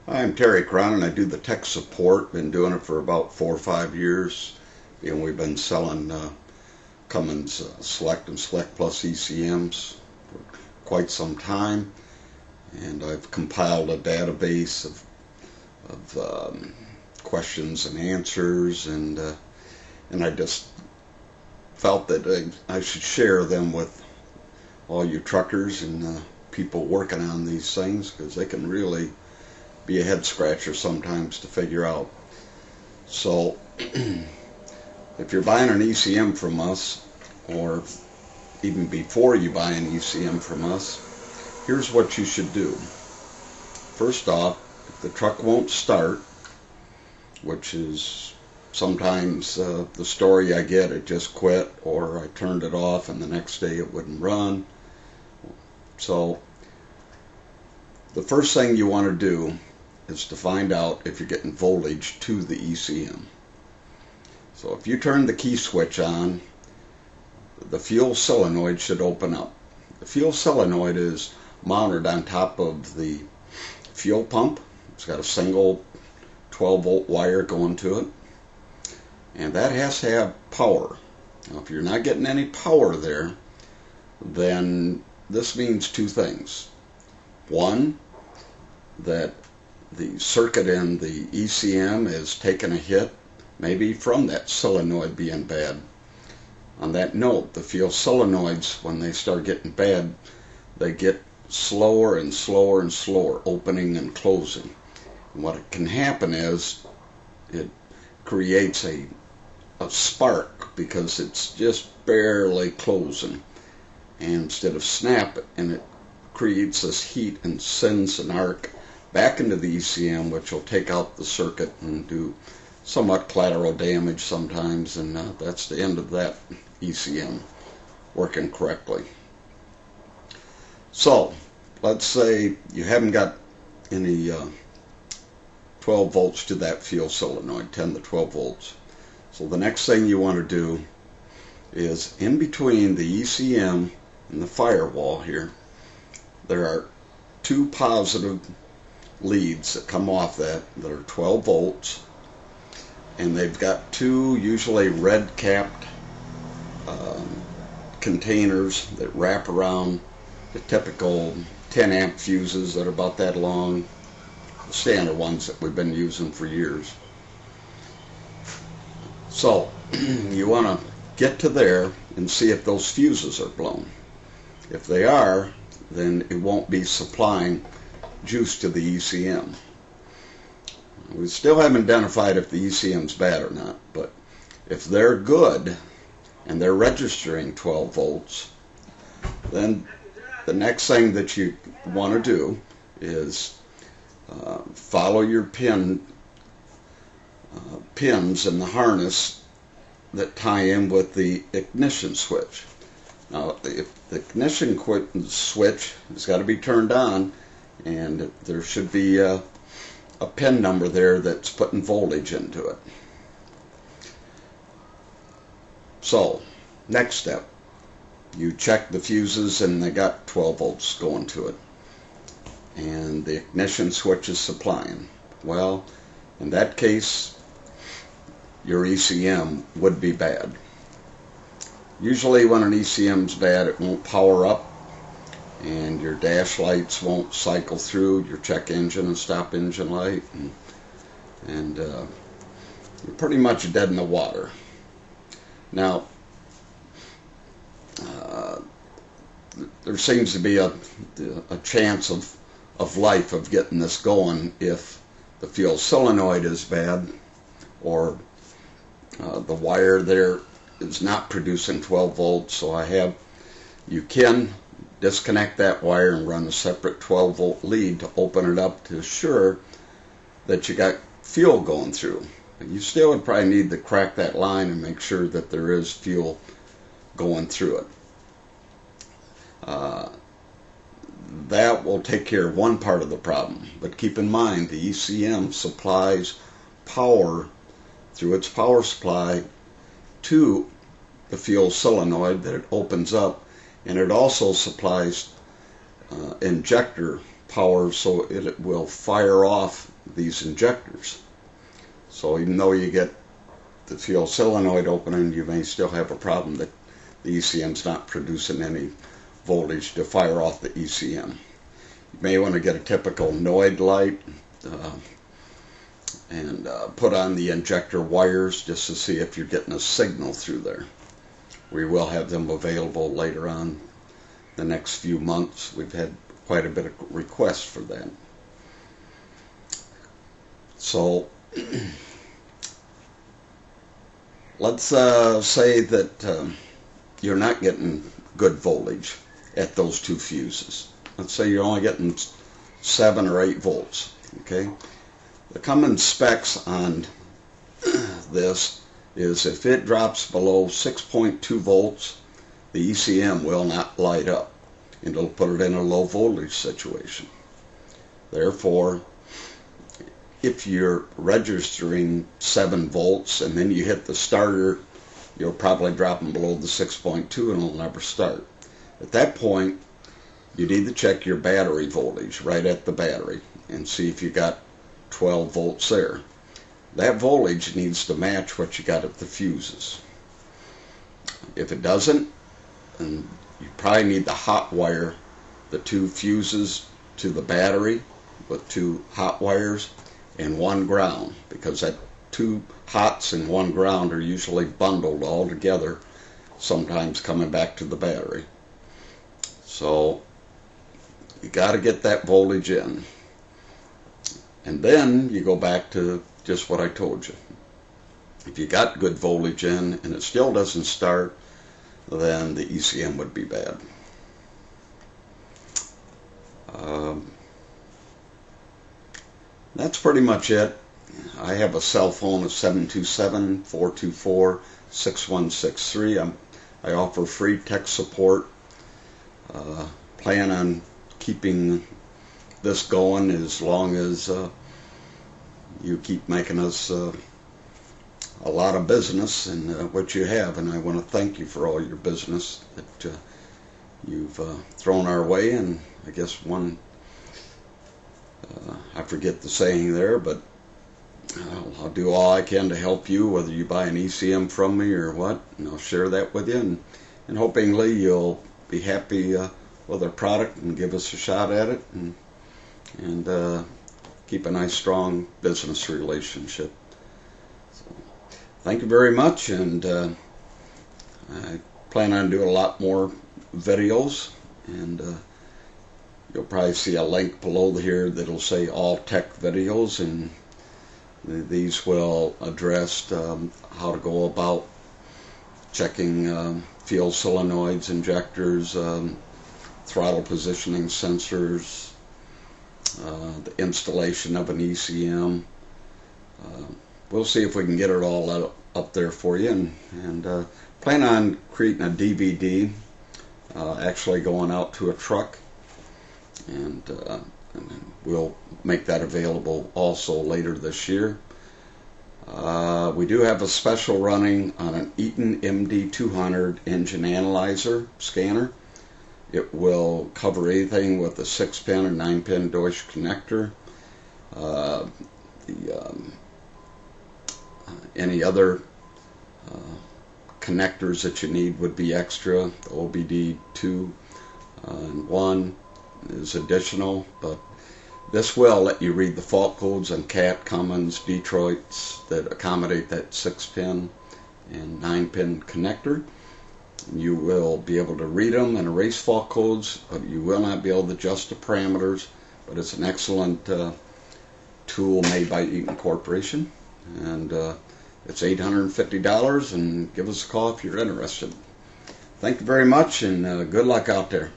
Hi, I'm Terry Cron, and I do the tech support. Been doing it for about 4 or 5 years. And we've been selling Cummins Select and Select Plus ECMs for quite some time. And I've compiled a database of questions and answers, and I just felt that I should share them with all you truckers and people working on these things, because they can really be a head scratcher sometimes to figure out. So if you're buying an ECM from us, or even before you buy an ECM from us, here's what you should do. First off, if the truck won't start, which is sometimes the story I get, it just quit, or I turned it off and the next day it wouldn't run. So the first thing you want to do is to find out if you're getting voltage to the ECM. So if you turn the key switch on, the fuel solenoid should open up. The fuel solenoid is mounted on top of the fuel pump. It's got a single 12-volt wire going to it, and that has to have power. Now, if you're not getting any power there, then this means two things. One, that the circuit in the ECM is taking a hit, maybe from that solenoid being bad. On that note, the fuel solenoids, when they start getting bad, they get slower and slower and slower, opening and closing. And what can happen is it creates a spark, because it's just barely closing. And instead of snap it, and it creates this heat and sends an arc back into the ECM, which will take out the circuit and do somewhat collateral damage sometimes, and that's the end of that ECM working correctly. So let's say you haven't got any 12 volts to that fuel solenoid, 10 to 12 volts. So the next thing you want to do is, in between the ECM and the firewall here, there are two positive leads that come off that are 12 volts, and they've got two usually red capped containers that wrap around the typical 10 amp fuses that are about that long, the standard ones that we've been using for years. So you want to get to there and see if those fuses are blown. If they are, then it won't be supplying juice to the ECM. We still haven't identified if the ECM's bad or not, but if they're good and they're registering 12 volts, then the next thing that you want to do is follow your pins in the harness that tie in with the ignition switch. Now, if the ignition switch has got to be turned on, and there should be a pin number there that's putting voltage into it. So, next step, you check the fuses and they got 12 volts going to it, and the ignition switch is supplying. Well, in that case, your ECM would be bad. Usually when an ECM's bad, it won't power up, and your dash lights won't cycle through your check engine and stop engine light, and you're pretty much dead in the water. Now, there seems to be a chance of life of getting this going if the fuel solenoid is bad, or the wire there is not producing 12 volts. So you can disconnect that wire and run a separate 12 volt lead to open it up to assure that you got fuel going through. You still would probably need to crack that line and make sure that there is fuel going through it. That will take care of one part of the problem, but keep in mind the ECM supplies power through its power supply to the fuel solenoid that it opens up, and it also supplies injector power so it will fire off these injectors. So even though you get the fuel solenoid opening, you may still have a problem that the ECM's not producing any voltage to fire off the ECM. You may want to get a typical Noid light and put on the injector wires just to see if you're getting a signal through there. We will have them available later on the next few months. We've had quite a bit of requests for that. So let's say that you're not getting good voltage at those two fuses. Let's say you're only getting 7 or 8 volts. Okay, the common specs on this is if it drops below 6.2 volts, the ECM will not light up, and it'll put it in a low voltage situation. Therefore, if you're registering 7 volts and then you hit the starter, you'll probably drop them below the 6.2 and it'll never start. At that point, you need to check your battery voltage right at the battery and see if you got 12 volts there. That voltage needs to match what you got at the fuses. If it doesn't, then you probably need to hot wire the 2 fuses to the battery with 2 hot wires and 1 ground, because that 2 hots and 1 ground are usually bundled all together, sometimes coming back to the battery. So you got to get that voltage in, and then you go back to just what I told you. If you got good voltage in and it still doesn't start, then the ECM would be bad. That's pretty much it. I have a cell phone of 727-424-6163. I offer free tech support. Plan on keeping this going as long as you keep making us a lot of business and what you have, and I want to thank you for all your business that you've thrown our way. And I guess I forget the saying there, but I'll do all I can to help you, whether you buy an ECM from me or what, and I'll share that with you, and hopefully you'll be happy with our product and give us a shot at it, and keep a nice strong business relationship. So, thank you very much, and I plan on doing a lot more videos, and you'll probably see a link below here that'll say all tech videos, and these will address how to go about checking fuel solenoids, injectors, throttle positioning sensors, the installation of an ECM. We'll see if we can get it all up there for you, and plan on creating a DVD, actually going out to a truck, and we'll make that available also later this year. We do have a special running on an Eaton MD200 engine analyzer scanner. It will cover anything with a 6-pin or 9-pin Deutsch connector. Any other connectors that you need would be extra. The OBD2 and 1 is additional, but this will let you read the fault codes on Cat, Cummins, Detroits that accommodate that 6-pin and 9-pin connector. You will be able to read them and erase fault codes, but you will not be able to adjust the parameters. But it's an excellent tool made by Eaton Corporation, and it's $850, and give us a call if you're interested. Thank you very much, and good luck out there.